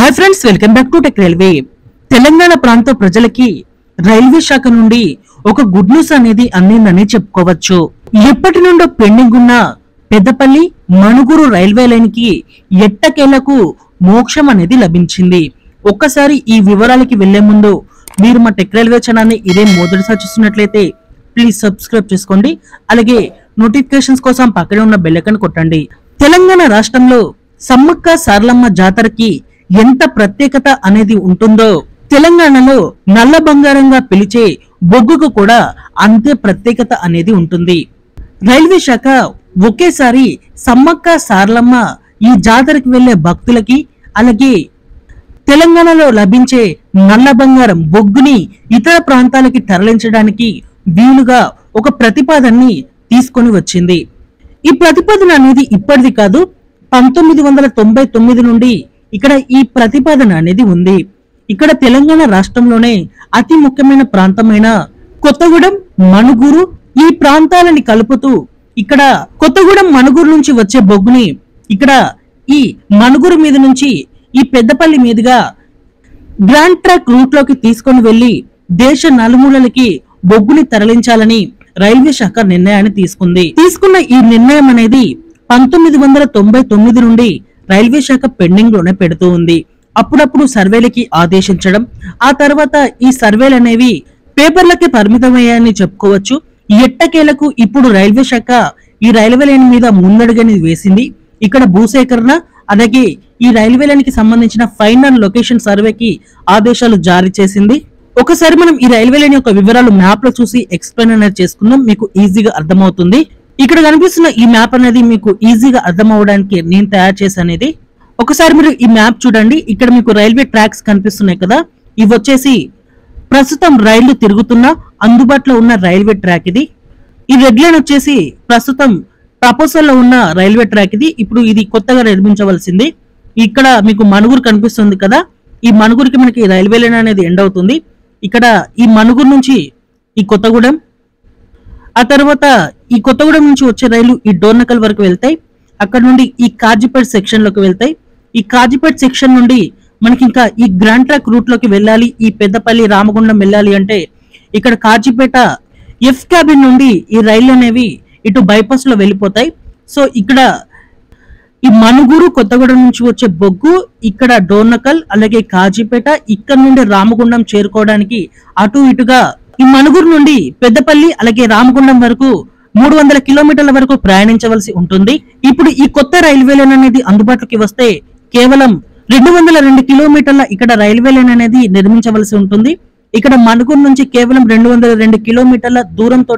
Hi friends, welcome back to tech railway. Telangana ప్రాంత ప్రజలకి railway శాఖ నుండి ఒక గుడ్ న్యూస్ అనేది అందిందని చెప్పుకోవచ్చు. ఎప్పటి నుండో పెండింగ్ ఉన్న పెద్దపల్లి మణుగూరు రైల్వే లైన్ కి ఎట్టకేలకు మోక్షం అనేది లభించింది. ఒక్కసారి ఈ వివరాలకి వెళ్లే ముందు మీరు మా టెక్ రైల్వే ఛానల్ ని ఇదే మొదటిసారి చూస్తున్నట్లయితే ప్లీజ్ సబ్స్క్రైబ్ చేసుకోండి. అలాగే నోటిఫికేషన్స్ కోసం పక్కనే ఉన్న బెల్ ఐకాన్ కొట్టండి. తెలంగాణ రాష్ట్రంలో సమ్మక్క సారలమ్మ జాతరకి ఎంత ప్రత్యేకత అనేది ఉంటుందో, తెలంగాణలో నల్ల బంగారంగా పిలిచే బొగ్గుకు కూడా అంతే ప్రత్యేకత అనేది ఉంటుంది. రైల్వే శాఖ ఒకేసారి సమ్మక్క సారలమ్మ ఈ జాతరకి వెళ్లే భక్తులకి, అలాగే తెలంగాణలో లభించే నల్ల బంగారం బొగ్గుని ఇతర ప్రాంతాలకి తరలించడానికి వీలుగా ఒక ప్రతిపాదనని తీసుకొని వచ్చింది. ఈ ప్రతిపాదన అనేది ఇప్పటిది కాదు, 1999 నుండి ఇక్కడ ఈ ప్రతిపాదన అనేది ఉంది. ఇక్కడ తెలంగాణ రాష్ట్రంలోనే అతి ముఖ్యమైన ప్రాంతమైన కొత్తగూడెం, మణుగూరు ఈ ప్రాంతాలని కలుపుతూ ఇక్కడ కొత్తగూడెం మణుగూరు నుంచి వచ్చే బొగ్గుని ఇక్కడ ఈ మణుగూరు మీద నుంచి ఈ పెద్దపల్లి మీదుగా గ్రాండ్ ట్రాక్ రూట్ లోకి తీసుకొని వెళ్లి దేశ నలుమూలలకి బొగ్గుని తరలించాలని రైల్వే శాఖ నిర్ణయాన్ని తీసుకున్న ఈ నిర్ణయం అనేది 1999 నుండి రైల్వే శాఖ పెండింగ్ లోనే పెడుతూ ఉంది. అప్పుడప్పుడు సర్వేలకి ఆదేశించడం, ఆ తర్వాత ఈ సర్వేలు అనేవి పేపర్లకి పరిమితమయ్యాయని చెప్పుకోవచ్చు. ఎట్టకేలకు ఇప్పుడు రైల్వే శాఖ ఈ రైల్వే లైన్ మీద ముందడుగని వేసింది. ఇక్కడ భూసేకరణ, అలాగే ఈ రైల్వే లైన్ కి సంబంధించిన ఫైనల్ లొకేషన్ సర్వేకి ఆదేశాలు జారీ చేసింది. ఒకసారి మనం ఈ రైల్వే లైన్ యొక్క వివరాలు మ్యాప్ లో చూసి ఎక్స్ప్లెయిన్ అనేది చేసుకుందాం, మీకు ఈజీగా అర్థమవుతుంది. ఇక్కడ కనిపిస్తున్న ఈ మ్యాప్ అనేది మీకు ఈజీగా అర్థం అవడానికి నేను తయారు చేశానేది. ఒకసారి మీరు ఈ మ్యాప్ చూడండి. ఇక్కడ మీకు రైల్వే ట్రాక్స్ కనిపిస్తున్నాయి కదా, ఇవి వచ్చేసి ప్రస్తుతం రైళ్లు తిరుగుతున్న అందుబాటులో ఉన్న రైల్వే ట్రాక్ ఇది. ఈ రెడ్ లైన్ వచ్చేసి ప్రస్తుతం ప్రపోజల్ లో ఉన్న రైల్వే ట్రాక్ ఇది. ఇప్పుడు ఇది కొత్తగా నిర్మించవలసింది. ఇక్కడ మీకు మణుగూరు కనిపిస్తుంది కదా, ఈ మణుగూరుకి మనకి రైల్వే లైన్ అనేది ఎండ్ అవుతుంది. ఇక్కడ ఈ మణుగూరు నుంచి ఈ కొత్తగూడెం, ఆ తర్వాత ఈ కొత్తగూడెం నుంచి వచ్చే రైలు ఈ డోర్నకల్ వరకు వెళ్తాయి. అక్కడ నుండి ఈ కాజీపేట సెక్షన్ లోకి వెళ్తాయి. ఈ కాజీపేట సెక్షన్ నుండి మనకి ఇంకా ఈ గ్రాండ్ ట్రాక్ రూట్ లోకి వెళ్ళాలి, ఈ పెద్దపల్లి రామగుండం వెళ్ళాలి అంటే ఇక్కడ కాజీపేట ఎఫ్ క్యాబిన్ నుండి ఈ రైళ్లు అనేవి ఇటు బైపాస్ లో వెళ్ళిపోతాయి. సో ఇక్కడ ఈ మణుగూరు కొత్తగూడెం నుంచి వచ్చే బొగ్గు ఇక్కడ డోర్నకల్, అలాగే కాజీపేట, ఇక్కడ నుండి రామగుండం చేరుకోవడానికి అటు ఇటుగా ఈ మణుగూరు నుండి పెద్దపల్లి అలాగే రామగుండం వరకు 300 కిలోమీటర్ల వరకు ప్రయాణించవలసి ఉంటుంది. ఇప్పుడు ఈ కొత్త రైల్వే లైన్ అనేది అందుబాటులోకి వస్తే కేవలం 202 కిలోమీటర్ల ఇక్కడ రైల్వే లైన్ అనేది నిర్మించవలసి ఉంటుంది. ఇక్కడ మణుగూరు నుంచి కేవలం 202 కిలోమీటర్ల దూరంతో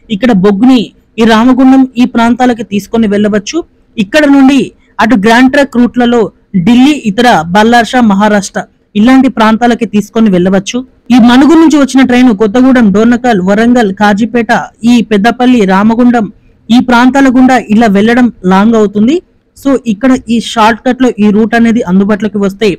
ఇక్కడ బొగ్గుని ఈ రామగుండం ఈ ప్రాంతాలకి తీసుకొని వెళ్ళవచ్చు. ఇక్కడ నుండి అటు గ్రాండ్ ట్రాక్ రూట్లలో ఢిల్లీ, ఇతర బల్లార్షా, మహారాష్ట్ర ఇలాంటి ప్రాంతాలకి తీసుకొని వెళ్ళవచ్చు. ఈ మణుగూరు నుంచి వచ్చిన ట్రైన్ కొత్తగూడెం, డోర్నకల్, వరంగల్, కాజీపేట, ఈ పెద్దపల్లి, రామగుండం ఈ ప్రాంతాల గుండా ఇలా వెళ్ళడం లాంగ్ అవుతుంది. సో ఇక్కడ ఈ షార్ట్ కట్ లో ఈ రూట్ అనేది అందుబాటులోకి వస్తే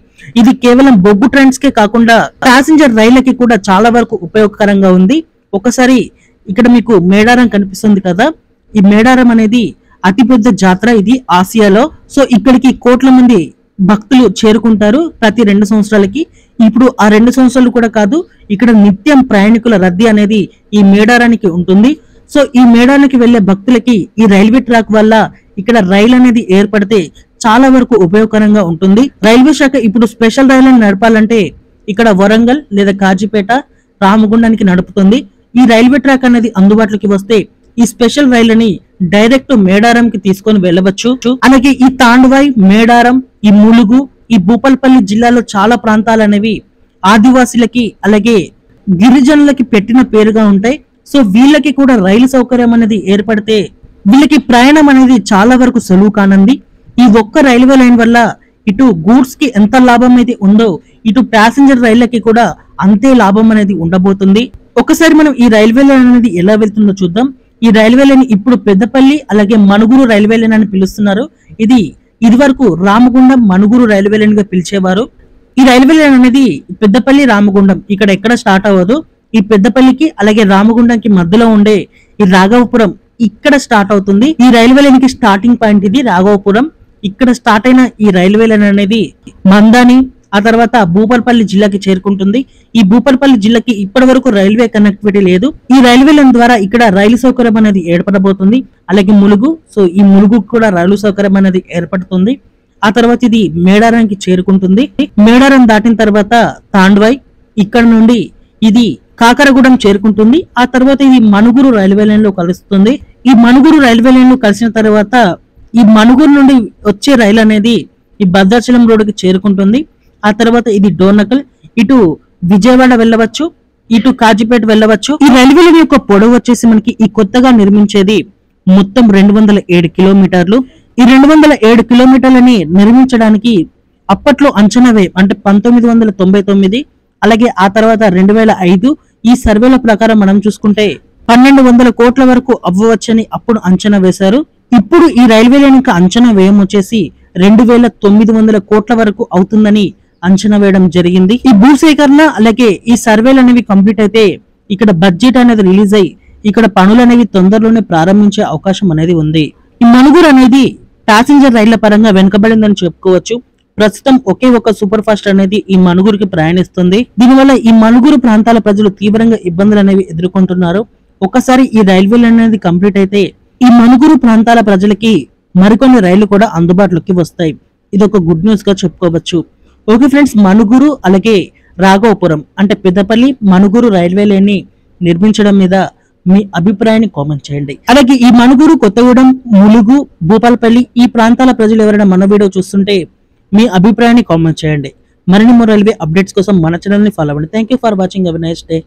ఇది కేవలం బొగ్గు ట్రైన్స్ కే కాకుండా ప్యాసింజర్ రైళ్లకి కూడా చాలా వరకు ఉపయోగకరంగా ఉంది. ఒకసారి ఇక్కడ మీకు మేడారం కనిపిస్తుంది కదా, ఈ మేడారం అనేది అతిపెద్ద జాతర ఇది ఆసియాలో. సో ఇక్కడికి కోట్ల మంది భక్తులు చేరుకుంటారు ప్రతి 2 సంవత్సరాలకి. ఇప్పుడు ఆ 2 సంవత్సరాలు కూడా కాదు, ఇక్కడ నిత్యం ప్రయాణికుల రద్దీ అనేది ఈ మేడారానికి ఉంటుంది. సో ఈ మేడారానికి వెళ్లే భక్తులకి ఈ రైల్వే ట్రాక్ వల్ల ఇక్కడ రైలు అనేది ఏర్పడితే చాలా వరకు ఉపయోగకరంగా ఉంటుంది. రైల్వే శాఖ ఇప్పుడు స్పెషల్ రైళ్లను నడపాలంటే ఇక్కడ వరంగల్ లేదా కాజీపేట, రామగుండానికి నడుపుతుంది. ఈ రైల్వే ట్రాక్ అనేది అందుబాటులోకి వస్తే ఈ స్పెషల్ రైళ్లని డైరెక్ట్ మేడారం కి తీసుకొని వెళ్ళవచ్చు. అలాగే ఈ తాండవాయి, మేడారం, ఈ ములుగు, ఈ భూపాలపల్లి జిల్లాలో చాలా ప్రాంతాలు అనేవి ఆదివాసీలకి అలాగే గిరిజనులకి పెట్టిన పేరుగా ఉంటాయి. సో వీళ్ళకి కూడా రైలు సౌకర్యం అనేది ఏర్పడితే వీళ్ళకి ప్రయాణం అనేది చాలా వరకు సులువు కానుంది. ఈ ఒక్క రైల్వే లైన్ వల్ల ఇటు గూడ్స్ కి ఎంత లాభం అయితే ఉందో ఇటు ప్యాసింజర్ రైళ్లకి కూడా అంతే లాభం అనేది ఉండబోతుంది. ఒకసారి మనం ఈ రైల్వే లైన్ అనేది ఎలా వెళ్తుందో చూద్దాం. ఈ రైల్వే లైన్ ఇప్పుడు పెద్దపల్లి అలాగే మణుగూరు రైల్వే లైన్ అని పిలుస్తున్నారు. ఇది వరకు రామగుండం, మణుగూరు రైల్వే లైన్ గా పిలిచేవారు. ఈ రైల్వే లైన్ అనేది పెద్దపల్లి, రామగుండం ఇక్కడ ఎక్కడ స్టార్ట్ అవ్వదు. ఈ పెద్దపల్లికి అలాగే రామగుండంకి మధ్యలో ఉండే ఈ రాఘవపురం ఇక్కడ స్టార్ట్ అవుతుంది. ఈ రైల్వే లైన్ కి స్టార్టింగ్ పాయింట్ ఇది రాఘవపురం. ఇక్కడ స్టార్ట్ అయిన ఈ రైల్వే లైన్ అనేది మందాని ఆ తర్వాత భూపాలపల్లి జిల్లాకి చేరుకుంటుంది. ఈ భూపాలపల్లి జిల్లాకి ఇప్పటి వరకు రైల్వే కనెక్టివిటీ లేదు. ఈ రైల్వే లైన్ ద్వారా ఇక్కడ రైలు సౌకర్యం అనేది ఏర్పడబోతుంది. అలాగే ములుగు, సో ఈ ములుగు కూడా రైలు సౌకర్యం అనేది ఏర్పడుతుంది. ఆ తర్వాత ఇది మేడారానికి చేరుకుంటుంది. మేడారం దాటిన తర్వాత తాండ్వాయ్, ఇక్కడ నుండి ఇది కాకరగూడెం చేరుకుంటుంది. ఆ తర్వాత ఇది మనుగురు రైల్వే లైన్ లో కలుస్తుంది. ఈ మనుగురు రైల్వే లైన్ లో కలిసిన తర్వాత ఈ మనుగురు నుండి వచ్చే రైలు అనేది ఈ భద్రాచలం రోడ్డుకి చేరుకుంటుంది. ఆ తర్వాత ఇది డోర్నకల్, ఇటు విజయవాడ వెళ్ళవచ్చు, ఇటు కాజీపేట వెళ్ళవచ్చు. ఈ రైల్వే లైన్ యొక్క పొడవు వచ్చేసి మనకి ఈ కొత్తగా నిర్మించేది మొత్తం 207 కిలోమీటర్లు. ఈ 207 కిలోమీటర్లని నిర్మించడానికి అప్పట్లో అంచనా వ్యయం అంటే 1999, అలాగే ఆ తర్వాత 2005 ఈ సర్వేల ప్రకారం మనం చూసుకుంటే 1200 కోట్ల వరకు అవ్వవచ్చని అప్పుడు అంచనా వేశారు. ఇప్పుడు ఈ రైల్వే లైన్ యొక్క అంచనా వ్యయం వచ్చేసి 2900 కోట్ల వరకు అవుతుందని అంచనా వేయడం జరిగింది. ఈ భూసేకరణ అలాగే ఈ సర్వేలు అనేవి కంప్లీట్ అయితే ఇక్కడ బడ్జెట్ అనేది రిలీజ్ అయ్యి ఇక్కడ పనులు అనేవి తొందరలోనే ప్రారంభించే అవకాశం అనేది ఉంది. ఈ మనుగురు అనేది ప్యాసింజర్ రైళ్ల పరంగా వెనుకబడిందని చెప్పుకోవచ్చు. ప్రస్తుతం ఒకే ఒక సూపర్ ఫాస్ట్ అనేది ఈ మనుగురుకి ప్రయాణిస్తుంది. దీనివల్ల ఈ మనుగురు ప్రాంతాల ప్రజలు తీవ్రంగా ఇబ్బందులు అనేవి ఎదుర్కొంటున్నారు. ఒకసారి ఈ రైల్వే లైన్ అనేది కంప్లీట్ అయితే ఈ మనుగురు ప్రాంతాల ప్రజలకి మరికొన్ని రైళ్లు కూడా అందుబాటులోకి వస్తాయి. ఇది ఒక గుడ్ న్యూస్ గా చెప్పుకోవచ్చు. ఓకే ఫ్రెండ్స్, మనుగురు అలాగే రాఘవపురం అంటే పెద్దపల్లి మనుగురు రైల్వే లైన్ ని నిర్మించడం మీద మీ అభిప్రాయాన్ని కామెంట్ చేయండి. అలాగే ఈ మనుగురు, కొత్తగూడెం, ములుగు, భూపాలపల్లి ఈ ప్రాంతాల ప్రజలు ఎవరైనా మన వీడియో చూస్తుంటే మీ అభిప్రాయాన్ని కామెంట్ చేయండి. మరిన్ని రైల్వే అప్డేట్స్ కోసం మన ఛానల్ ని ఫాలో అవ్వండి. Thank you for watching. Have a nice day.